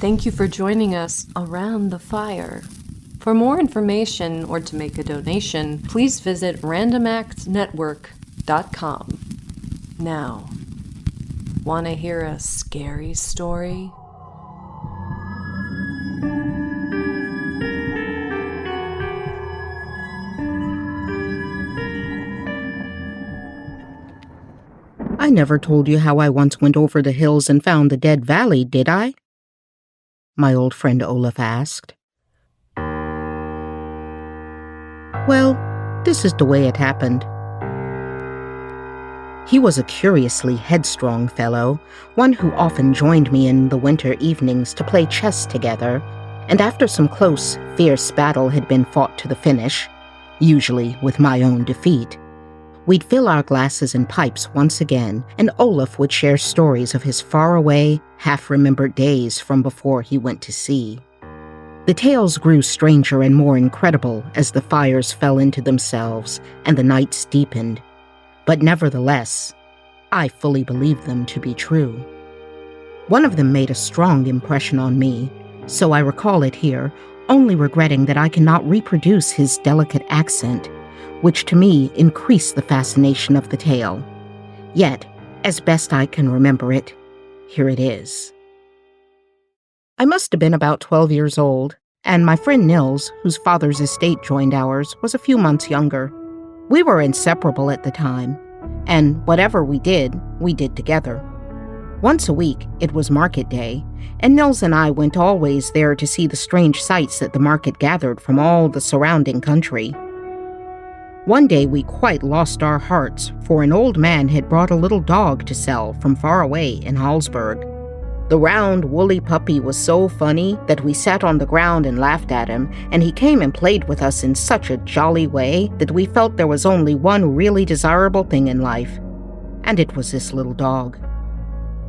Thank you for joining us around the fire. For more information or to make a donation, please visit randomactsnetwork.com. Now, want to hear a scary story? I never told you how I once went over the hills and found the dead valley, did I? My old friend Olaf asked. Well, this is the way it happened. He was a curiously headstrong fellow, one who often joined me in the winter evenings to play chess together, and after some close, fierce battle had been fought to the finish, usually with my own defeat, we'd fill our glasses and pipes once again, and Olaf would share stories of his faraway, half-remembered days from before he went to sea. The tales grew stranger and more incredible as the fires fell into themselves and the nights deepened. But nevertheless, I fully believed them to be true. One of them made a strong impression on me, so I recall it here, only regretting that I cannot reproduce his delicate accent, which to me increased the fascination of the tale. Yet, as best I can remember it, here it is. I must have been about 12 years old, and my friend Nils, whose father's estate joined ours, was a few months younger. We were inseparable at the time, and whatever we did together. Once a week, it was market day, and Nils and I went always there to see the strange sights that the market gathered from all the surrounding country. One day we quite lost our hearts, for an old man had brought a little dog to sell from far away in Hallsberg. The round, woolly puppy was so funny that we sat on the ground and laughed at him, and he came and played with us in such a jolly way that we felt there was only one really desirable thing in life, and it was this little dog.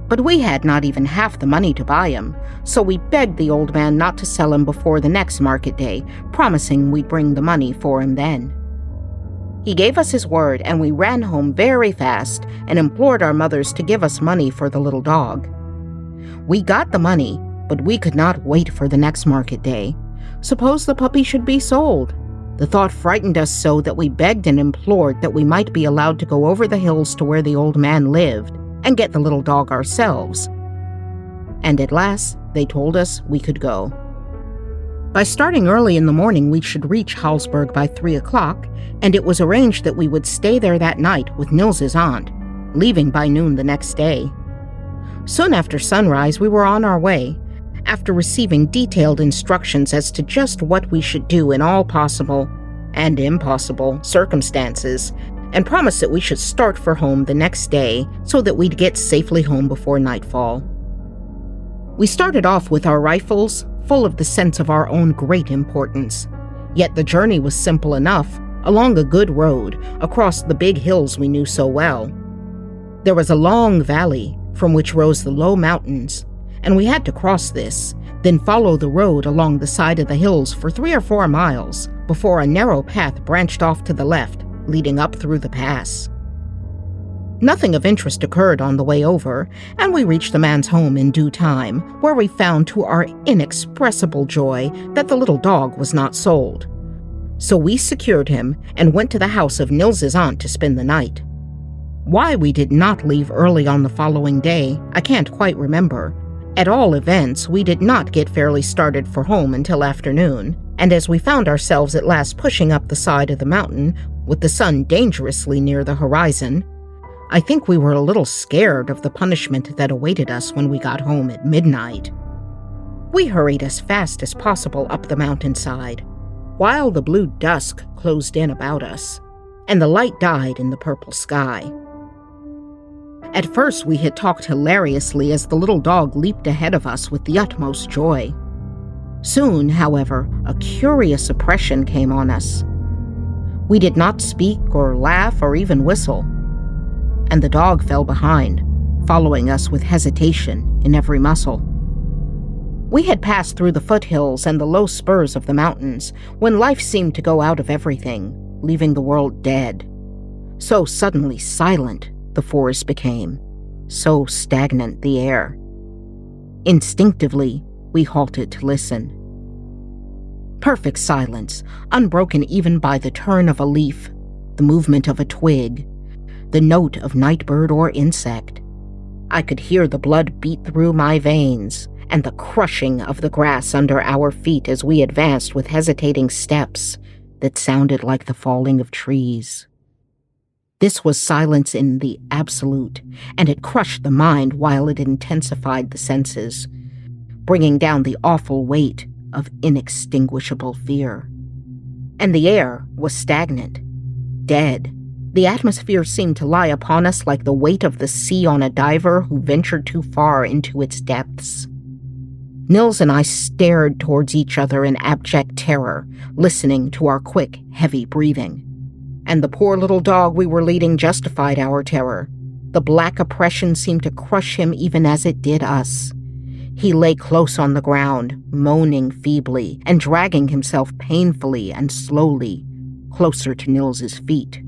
But we had not even half the money to buy him, so we begged the old man not to sell him before the next market day, promising we'd bring the money for him then. He gave us his word, and we ran home very fast and implored our mothers to give us money for the little dog. We got the money, but we could not wait for the next market day. Suppose the puppy should be sold? The thought frightened us so that we begged and implored that we might be allowed to go over the hills to where the old man lived and get the little dog ourselves. And at last, they told us we could go. By starting early in the morning, we should reach Hallsberg by 3 o'clock, and it was arranged that we would stay there that night with Nils's aunt, leaving by noon the next day. Soon after sunrise, we were on our way, after receiving detailed instructions as to just what we should do in all possible and impossible circumstances, and promised that we should start for home the next day so that we'd get safely home before nightfall. We started off with our rifles, full of the sense of our own great importance. Yet the journey was simple enough, along a good road, across the big hills we knew so well. There was a long valley from which rose the low mountains, and we had to cross this, then follow the road along the side of the hills for 3 or 4 miles before a narrow path branched off to the left, leading up through the pass. Nothing of interest occurred on the way over, and we reached the man's home in due time, where we found to our inexpressible joy that the little dog was not sold. So we secured him and went to the house of Nils's aunt to spend the night. Why we did not leave early on the following day, I can't quite remember. At all events, we did not get fairly started for home until afternoon, and as we found ourselves at last pushing up the side of the mountain, with the sun dangerously near the horizon, I think we were a little scared of the punishment that awaited us when we got home at midnight. We hurried as fast as possible up the mountainside, while the blue dusk closed in about us, and the light died in the purple sky. At first we had talked hilariously as the little dog leaped ahead of us with the utmost joy. Soon, however, a curious oppression came on us. We did not speak or laugh or even whistle, and the dog fell behind, following us with hesitation in every muscle. We had passed through the foothills and the low spurs of the mountains when life seemed to go out of everything, leaving the world dead. So suddenly silent the forest became, so stagnant the air. Instinctively, We halted to listen. Perfect silence, unbroken even by the turn of a leaf, the movement of a twig, the note of night bird or insect. I could hear the blood beat through my veins, and the crushing of the grass under our feet as we advanced with hesitating steps that sounded like the falling of trees. This was silence in the absolute, and it crushed the mind while it intensified the senses, bringing down the awful weight of inextinguishable fear. And the air was stagnant, dead. The atmosphere seemed to lie upon us like the weight of the sea on a diver who ventured too far into its depths. Nils and I stared towards each other in abject terror, listening to our quick, heavy breathing. And the poor little dog we were leading justified our terror. The black oppression seemed to crush him even as it did us. He lay close on the ground, moaning feebly and dragging himself painfully and slowly closer to Nils's feet.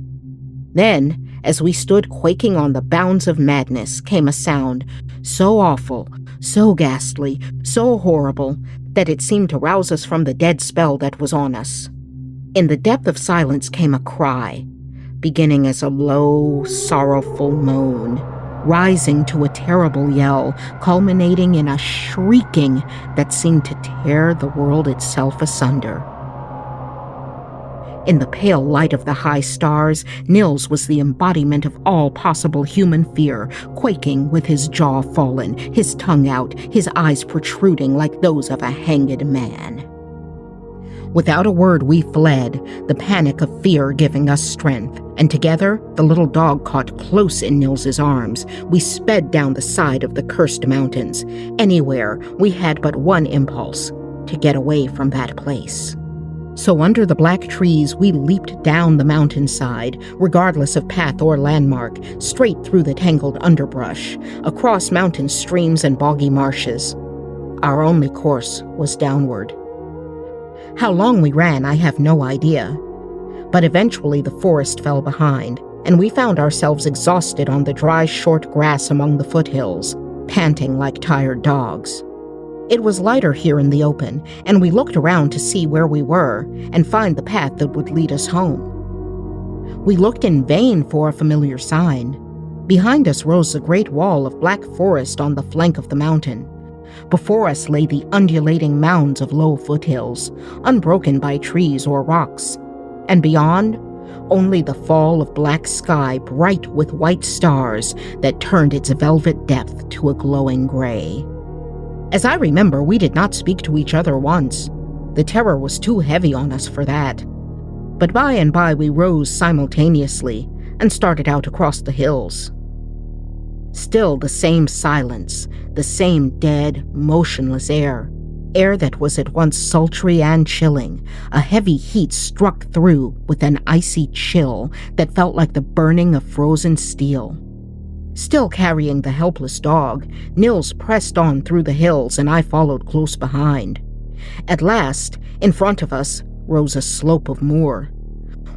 Then, as we stood quaking on the bounds of madness, came a sound so awful, so ghastly, so horrible, that it seemed to rouse us from the dead spell that was on us. In the depth of silence came a cry, beginning as a low, sorrowful moan, rising to a terrible yell, culminating in a shrieking that seemed to tear the world itself asunder. In the pale light of the high stars, Nils was the embodiment of all possible human fear, quaking with his jaw fallen, his tongue out, his eyes protruding like those of a hanged man. Without a word, we fled, the panic of fear giving us strength, and together, the little dog caught close in Nils's arms, we sped down the side of the cursed mountains. Anywhere, we had but one impulse, to get away from that place. So under the black trees, we leaped down the mountainside, regardless of path or landmark, straight through the tangled underbrush, across mountain streams and boggy marshes. Our only course was downward. How long we ran, I have no idea. But eventually the forest fell behind, and we found ourselves exhausted on the dry, short grass among the foothills, panting like tired dogs. It was lighter here in the open, and we looked around to see where we were and find the path that would lead us home. We looked in vain for a familiar sign. Behind us rose the great wall of black forest on the flank of the mountain. Before us lay the undulating mounds of low foothills, unbroken by trees or rocks. And beyond, only the fall of black sky bright with white stars that turned its velvet depth to a glowing gray. As I remember, we did not speak to each other once. The terror was too heavy on us for that. But by and by we rose simultaneously and started out across the hills. Still the same silence, the same dead, motionless air that was at once sultry and chilling. A heavy heat struck through with an icy chill that felt like the burning of frozen steel. Still carrying the helpless dog, Nils pressed on through the hills and I followed close behind. At last, in front of us, rose a slope of moor.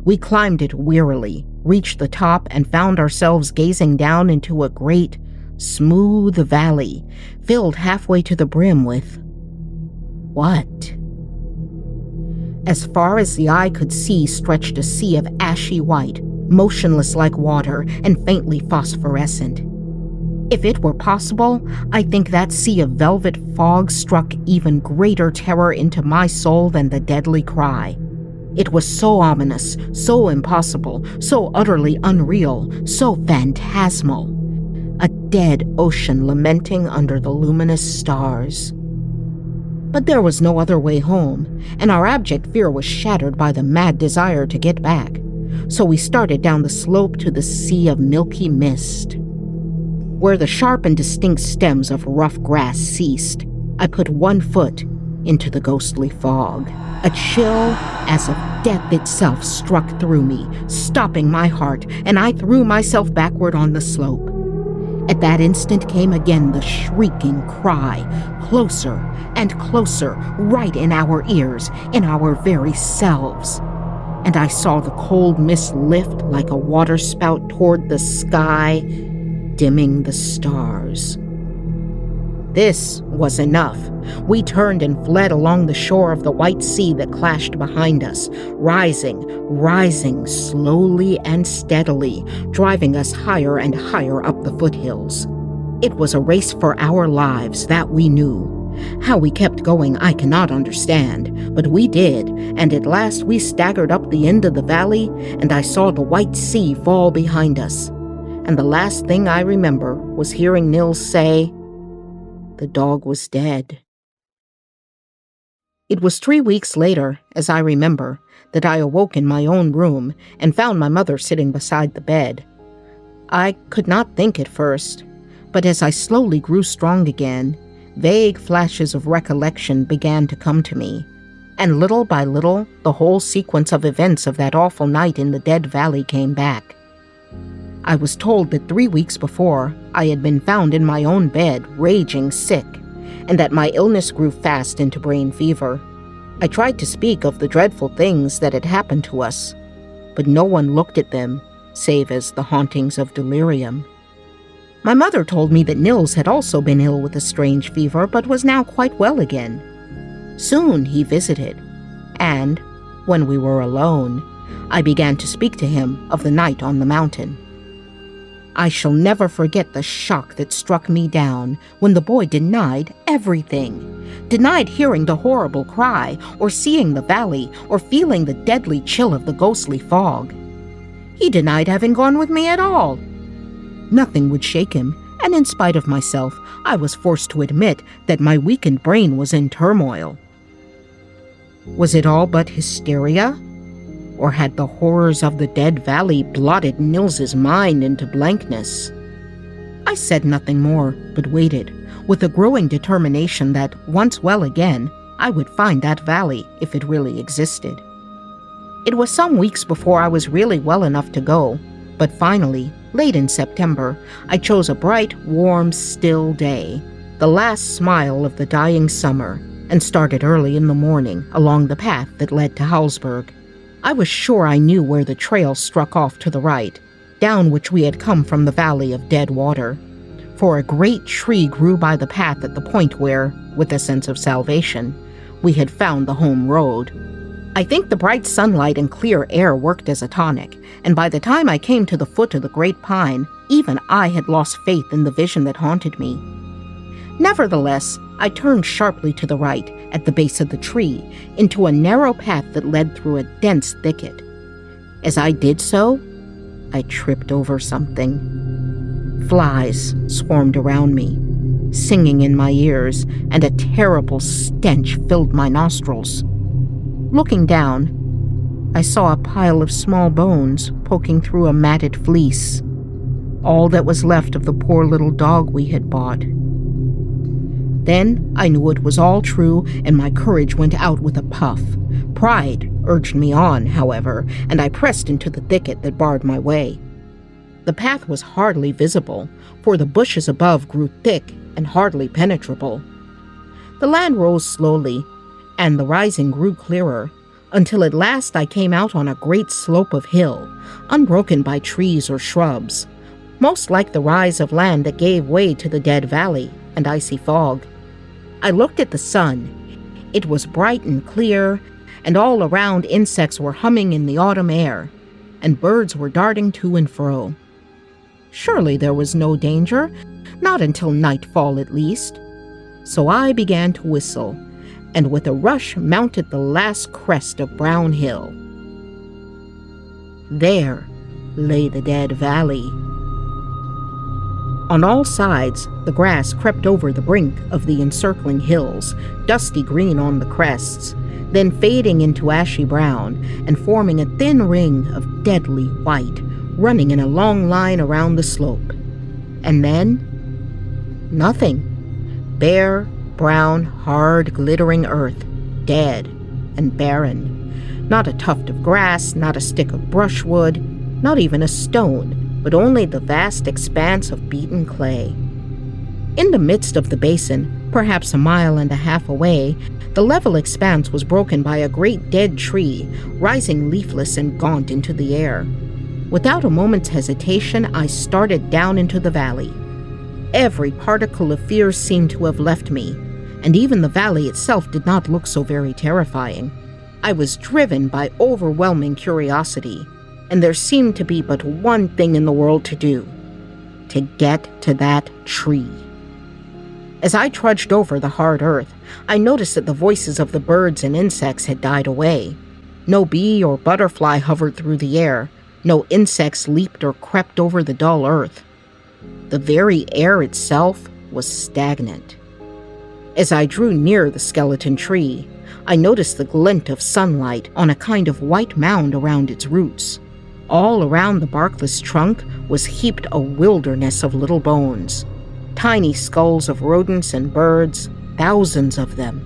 We climbed it wearily, reached the top, and found ourselves gazing down into a great, smooth valley, filled halfway to the brim with what? As far as the eye could see stretched a sea of ashy white, motionless like water and faintly phosphorescent. If it were possible, I think that sea of velvet fog struck even greater terror into my soul than the deadly cry. It was so ominous, so impossible, so utterly unreal, so phantasmal. A dead ocean lamenting under the luminous stars. But there was no other way home, and our abject fear was shattered by the mad desire to get back. So we started down the slope to the sea of milky mist. Where the sharp and distinct stems of rough grass ceased, I put one foot into the ghostly fog. A chill as of death itself struck through me, stopping my heart, and I threw myself backward on the slope. At that instant came again the shrieking cry, closer and closer, right in our ears, in our very selves. And I saw the cold mist lift like a waterspout toward the sky, dimming the stars. This was enough. We turned and fled along the shore of the white sea that clashed behind us, rising slowly and steadily, driving us higher and higher up the foothills. It was a race for our lives, that we knew. How we kept going I cannot understand, but we did, and at last we staggered up the end of the valley, and I saw the white sea fall behind us. And the last thing I remember was hearing Nils say, "The dog was dead." It was 3 weeks later, as I remember, that I awoke in my own room and found my mother sitting beside the bed. I could not think at first, but as I slowly grew strong again, vague flashes of recollection began to come to me, and little by little, the whole sequence of events of that awful night in the Dead Valley came back. I was told that 3 weeks before, I had been found in my own bed, raging sick, and that my illness grew fast into brain fever. I tried to speak of the dreadful things that had happened to us, but no one looked at them, save as the hauntings of delirium. My mother told me that Nils had also been ill with a strange fever, but was now quite well again. Soon he visited, and, when we were alone, I began to speak to him of the night on the mountain. I shall never forget the shock that struck me down when the boy denied everything. Denied hearing the horrible cry, or seeing the valley, or feeling the deadly chill of the ghostly fog. He denied having gone with me at all. Nothing would shake him, and in spite of myself, I was forced to admit that my weakened brain was in turmoil. Was it all but hysteria? Or had the horrors of the Dead Valley blotted Nils's mind into blankness? I said nothing more, but waited, with a growing determination that, once well again, I would find that valley if it really existed. It was some weeks before I was really well enough to go, but finally, late in September, I chose a bright, warm, still day, the last smile of the dying summer, and started early in the morning along the path that led to Hallsberg. I was sure I knew where the trail struck off to the right, down which we had come from the Valley of Dead Water, for a great tree grew by the path at the point where, with a sense of salvation, we had found the home road. I think the bright sunlight and clear air worked as a tonic, and by the time I came to the foot of the great pine, even I had lost faith in the vision that haunted me. Nevertheless, I turned sharply to the right, at the base of the tree, into a narrow path that led through a dense thicket. As I did so, I tripped over something. Flies swarmed around me, singing in my ears, and a terrible stench filled my nostrils. Looking down, I saw a pile of small bones poking through a matted fleece, all that was left of the poor little dog we had bought. Then I knew it was all true, and my courage went out with a puff. Pride urged me on, however, and I pressed into the thicket that barred my way. The path was hardly visible, for the bushes above grew thick and hardly penetrable. The land rose slowly, and the rising grew clearer, until at last I came out on a great slope of hill, unbroken by trees or shrubs, most like the rise of land that gave way to the Dead Valley and icy fog. I looked at the sun. It was bright and clear, and all around insects were humming in the autumn air, and birds were darting to and fro. Surely there was no danger, not until nightfall at least. So I began to whistle, and with a rush mounted the last crest of Brown Hill. There lay the Dead Valley. On all sides, the grass crept over the brink of the encircling hills, dusty green on the crests, then fading into ashy brown and forming a thin ring of deadly white, running in a long line around the slope. And then, nothing. Bare, brown, hard, glittering earth, dead and barren. Not a tuft of grass, not a stick of brushwood, not even a stone, but only the vast expanse of beaten clay. In the midst of the basin, perhaps 1.5 miles away, the level expanse was broken by a great dead tree, rising leafless and gaunt into the air. Without a moment's hesitation, I started down into the valley. Every particle of fear seemed to have left me, and even the valley itself did not look so very terrifying. I was driven by overwhelming curiosity, and there seemed to be but one thing in the world to do: to get to that tree. As I trudged over the hard earth, I noticed that the voices of the birds and insects had died away. No bee or butterfly hovered through the air. No insects leaped or crept over the dull earth. The very air itself was stagnant. As I drew near the skeleton tree, I noticed the glint of sunlight on a kind of white mound around its roots. All around the barkless trunk was heaped a wilderness of little bones. Tiny skulls of rodents and birds, thousands of them,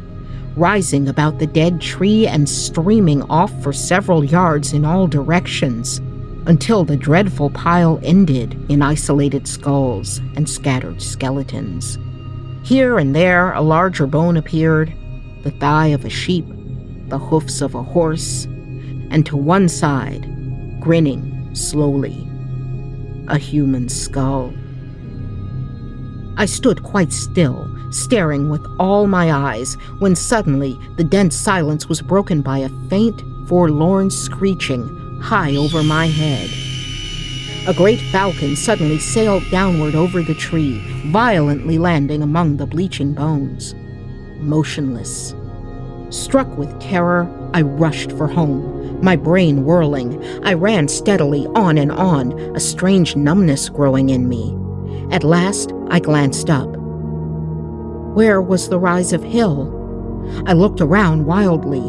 rising about the dead tree and streaming off for several yards in all directions, until the dreadful pile ended in isolated skulls and scattered skeletons. Here and there a larger bone appeared, the thigh of a sheep, the hoofs of a horse, and to one side, grinning slowly, a human skull. I stood quite still, staring with all my eyes, when suddenly the dense silence was broken by a faint, forlorn screeching high over my head. A great falcon suddenly sailed downward over the tree, violently landing among the bleaching bones. Motionless. Struck with terror, I rushed for home, my brain whirling. I ran steadily on and on, a strange numbness growing in me. At last, I glanced up. Where was the rise of hill? I looked around wildly.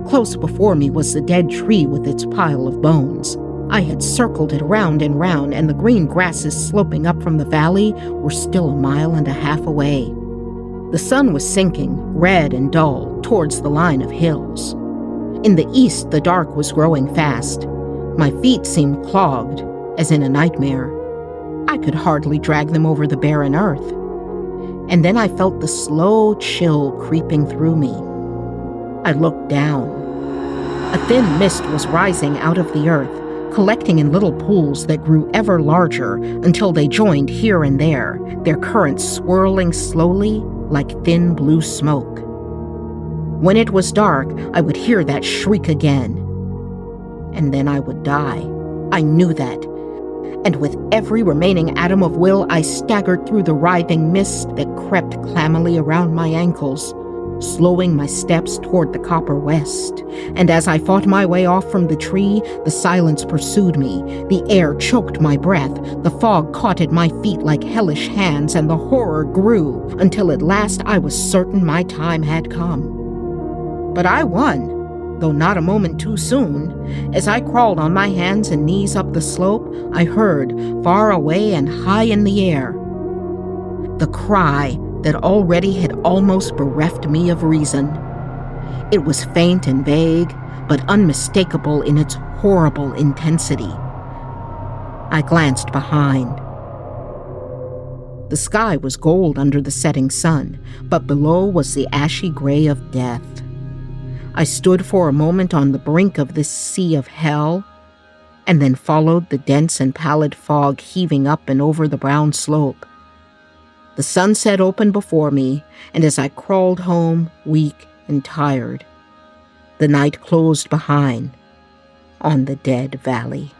Close before me was the dead tree with its pile of bones. I had circled it round and round, and the green grasses sloping up from the valley were still 1.5 miles away. The sun was sinking, red and dull, towards the line of hills. In the east, the dark was growing fast. My feet seemed clogged, as in a nightmare. I could hardly drag them over the barren earth. And then I felt the slow chill creeping through me. I looked down. A thin mist was rising out of the earth, collecting in little pools that grew ever larger until they joined here and there, their currents swirling slowly like thin blue smoke. When it was dark, I would hear that shriek again. And then I would die. I knew that. And with every remaining atom of will, I staggered through the writhing mist that crept clammily around my ankles, slowing my steps toward the copper west. And as I fought my way off from the tree, the silence pursued me. The air choked my breath. The fog caught at my feet like hellish hands, and the horror grew until at last I was certain my time had come. But I won, though not a moment too soon. As I crawled on my hands and knees up the slope, I heard, far away and high in the air, the cry that already had almost bereft me of reason. It was faint and vague, but unmistakable in its horrible intensity. I glanced behind. The sky was gold under the setting sun, but below was the ashy gray of death. I stood for a moment on the brink of this sea of hell, and then followed the dense and pallid fog heaving up and over the brown slope. The sunset opened before me, and as I crawled home, weak and tired, the night closed behind on the dead valley.